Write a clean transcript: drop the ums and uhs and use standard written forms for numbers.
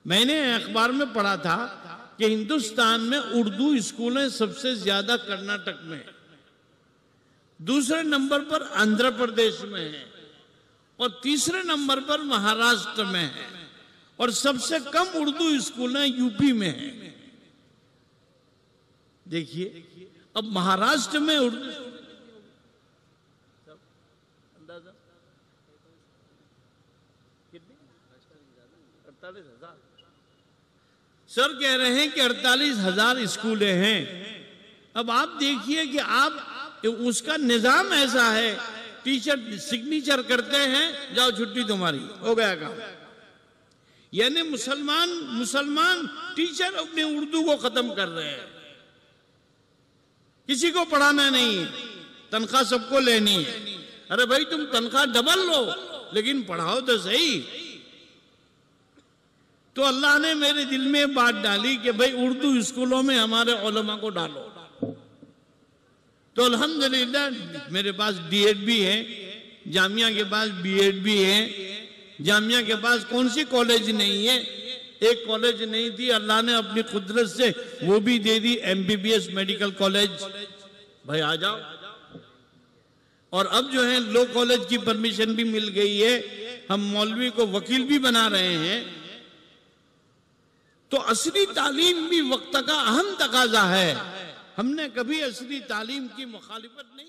मैंने अखबार में पढ़ा था कि हिंदुस्तान में उर्दू स्कूलें सबसे ज्यादा कर्नाटक में है, दूसरे नंबर पर आंध्र प्रदेश में है और तीसरे नंबर पर महाराष्ट्र में है और सबसे कम उर्दू स्कूलें यूपी में है। देखिए अब महाराष्ट्र में उर्दू अंदाजा 48,000 सर कह रहे हैं कि 48,000 स्कूलें हैं। अब आप देखिए कि आप उसका निजाम ऐसा है, टीचर सिग्नेचर करते हैं, जाओ छुट्टी तुम्हारी, हो गया काम। यानी मुसलमान टीचर अपने उर्दू को खत्म कर रहे हैं, किसी को पढ़ाना नहीं है, तनख्वाह सबको लेनी है। अरे भाई तुम तनख्वाह डबल लो लेकिन पढ़ाओ तो सही। तो अल्लाह ने मेरे दिल में बात डाली कि भाई उर्दू स्कूलों में हमारे उलमा को डालो। तो अल्हम्दुलिल्लाह मेरे पास डीएड भी है, जामिया के पास बीएड भी है, जामिया के पास कौन सी कॉलेज नहीं है, एक कॉलेज नहीं थी, अल्लाह ने अपनी कुदरत से वो भी दे दी, एमबीबीएस मेडिकल कॉलेज। भाई आ जाओ। और अब जो है लॉ कॉलेज की परमिशन भी मिल गई है, हम मौलवी को वकील भी बना रहे हैं। तो असली तालीम भी वक्त का अहम तकाजा है। हमने कभी असली तालीम की मुखालिफत नहीं